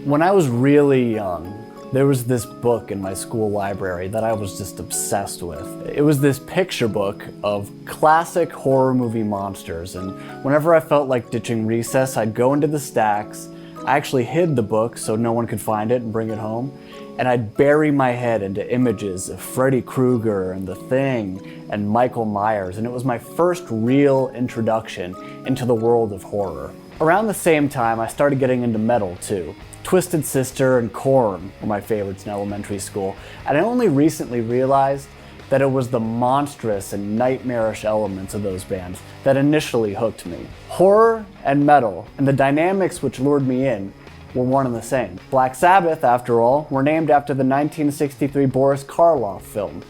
When I was really young, there was this book in my school library that I was just obsessed with. It was this picture book of classic horror movie monsters, and whenever I felt like ditching recess, I'd go into the stacks. I actually hid the book so no one could find it and bring it home, and I'd bury my head into images of Freddy Krueger and The Thing and Michael Myers, and it was my first real introduction into the world of horror. Around the same time, I started getting into metal too. Twisted Sister and Korn were my favorites in elementary school, and I only recently realized that it was the monstrous and nightmarish elements of those bands that initially hooked me. Horror and metal, and the dynamics which lured me in, were one and the same. Black Sabbath, after all, were named after the 1963 Boris Karloff film.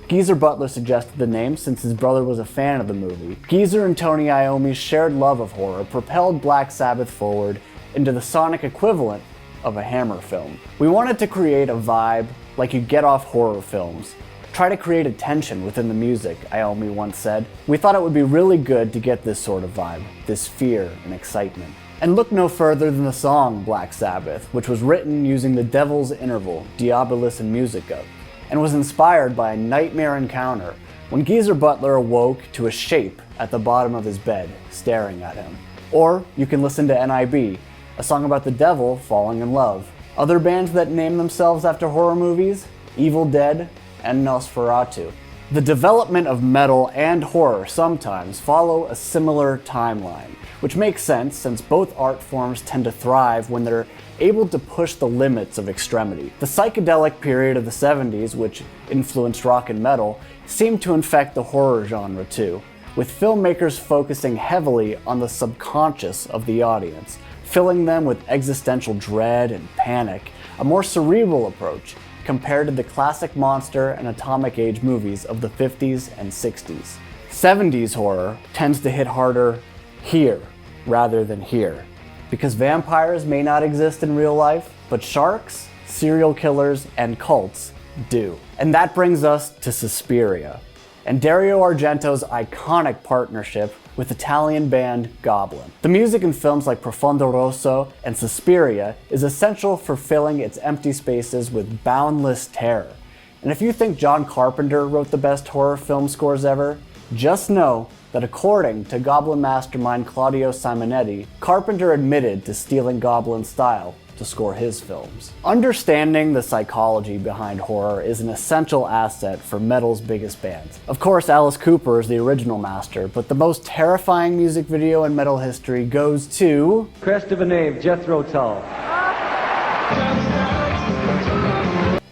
Geezer Butler suggested the name since his brother was a fan of the movie. Geezer and Tony Iommi's shared love of horror propelled Black Sabbath forward into the sonic equivalent of a Hammer film. We wanted to create a vibe like you get off horror films. Try to create a tension within the music, Iommi once said. We thought it would be really good to get this sort of vibe, this fear and excitement. And look no further than the song Black Sabbath, which was written using the Devil's Interval, Diabolus in Musica, and was inspired by a nightmare encounter when Geezer Butler awoke to a shape at the bottom of his bed, staring at him. Or you can listen to NIB, a song about the devil falling in love. Other bands that name themselves after horror movies? Evil Dead and Nosferatu. The development of metal and horror sometimes follow a similar timeline, which makes sense since both art forms tend to thrive when they're able to push the limits of extremity. The psychedelic period of the 70s, which influenced rock and metal, seemed to infect the horror genre too, with filmmakers focusing heavily on the subconscious of the audience, filling them with existential dread and panic, a more cerebral approach compared to the classic monster and atomic age movies of the 50s and 60s. 70s horror tends to hit harder here rather than here, because vampires may not exist in real life, but sharks, serial killers, and cults do. And that brings us to Suspiria, and Dario Argento's iconic partnership with Italian band Goblin. The music in films like Profondo Rosso and Suspiria is essential for filling its empty spaces with boundless terror. And if you think John Carpenter wrote the best horror film scores ever, just know that according to Goblin mastermind Claudio Simonetti, Carpenter admitted to stealing Goblin's style to score his films. Understanding the psychology behind horror is an essential asset for metal's biggest bands. Of course, Alice Cooper is the original master, but the most terrifying music video in metal history goes to... Crest of a name, Jethro Tull.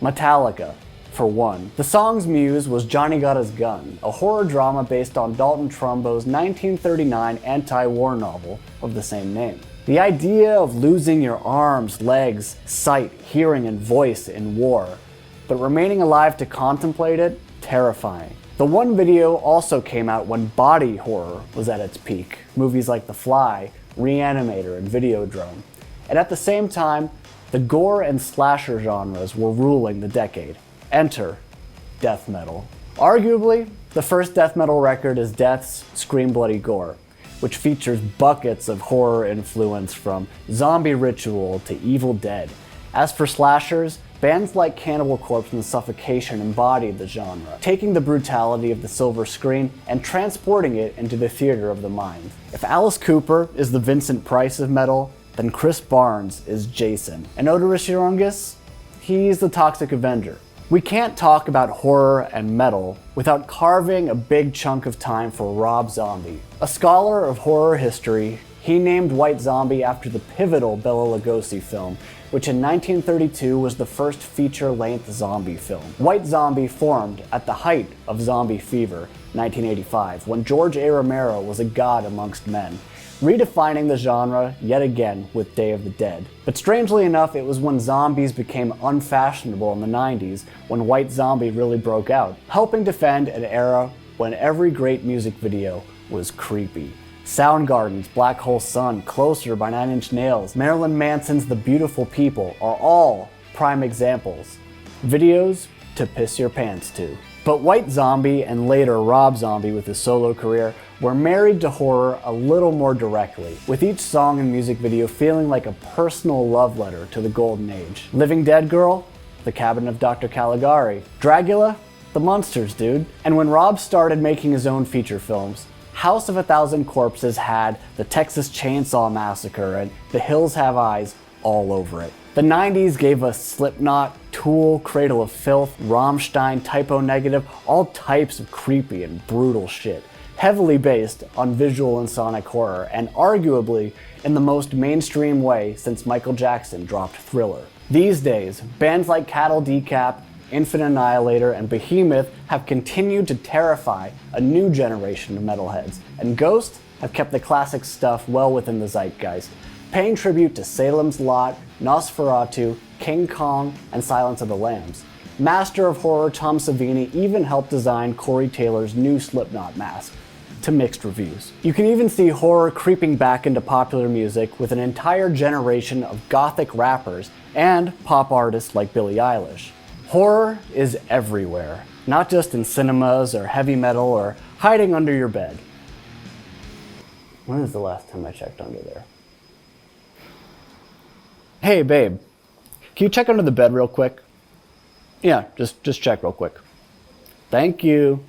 Metallica, for one. The song's muse was Johnny Got His Gun, a horror drama based on Dalton Trumbo's 1939 anti-war novel of the same name. The idea of losing your arms, legs, sight, hearing, and voice in war, but remaining alive to contemplate it, terrifying. The one video also came out when body horror was at its peak, movies like The Fly, Reanimator, and Videodrome. And at the same time, the gore and slasher genres were ruling the decade. Enter death metal. Arguably, the first death metal record is Death's Scream Bloody Gore, which features buckets of horror influence from Zombie Ritual to Evil Dead. As for slashers, bands like Cannibal Corpse and Suffocation embodied the genre, taking the brutality of the silver screen and transporting it into the theater of the mind. If Alice Cooper is the Vincent Price of metal, then Chris Barnes is Jason. And Oderus Urungus? He's the Toxic Avenger. We can't talk about horror and metal without carving a big chunk of time for Rob Zombie. A scholar of horror history, he named White Zombie after the pivotal Bela Lugosi film, which in 1932 was the first feature-length zombie film. White Zombie formed at the height of zombie fever, 1985, when George A. Romero was a god amongst men, redefining the genre yet again with Day of the Dead. But strangely enough, it was when zombies became unfashionable in the 90s when White Zombie really broke out, helping defend an era when every great music video was creepy. Soundgarden's Black Hole Sun, Closer by 9 Inch Nails, Marilyn Manson's The Beautiful People are all prime examples. Videos to piss your pants to. But White Zombie and later Rob Zombie with his solo career were married to horror a little more directly, with each song and music video feeling like a personal love letter to the golden age. Living Dead Girl? The Cabin of Dr. Caligari. Dragula? The Munsters, dude. And when Rob started making his own feature films, House of a Thousand Corpses had the Texas Chainsaw Massacre and The Hills Have Eyes all over it. The 90s gave us Slipknot, Tool, Cradle of Filth, Rammstein, Typo Negative, all types of creepy and brutal shit, heavily based on visual and sonic horror, and arguably in the most mainstream way since Michael Jackson dropped Thriller. These days, bands like Cattle Decap, Infinite Annihilator, and Behemoth have continued to terrify a new generation of metalheads, and Ghost have kept the classic stuff well within the zeitgeist, paying tribute to Salem's Lot, Nosferatu, King Kong, and Silence of the Lambs. Master of horror Tom Savini even helped design Corey Taylor's new Slipknot mask, to mixed reviews. You can even see horror creeping back into popular music with an entire generation of gothic rappers and pop artists like Billie Eilish. Horror is everywhere, not just in cinemas or heavy metal or hiding under your bed. When is the last time I checked under there? Hey babe, can you check under the bed real quick? Yeah, just check real quick. Thank you.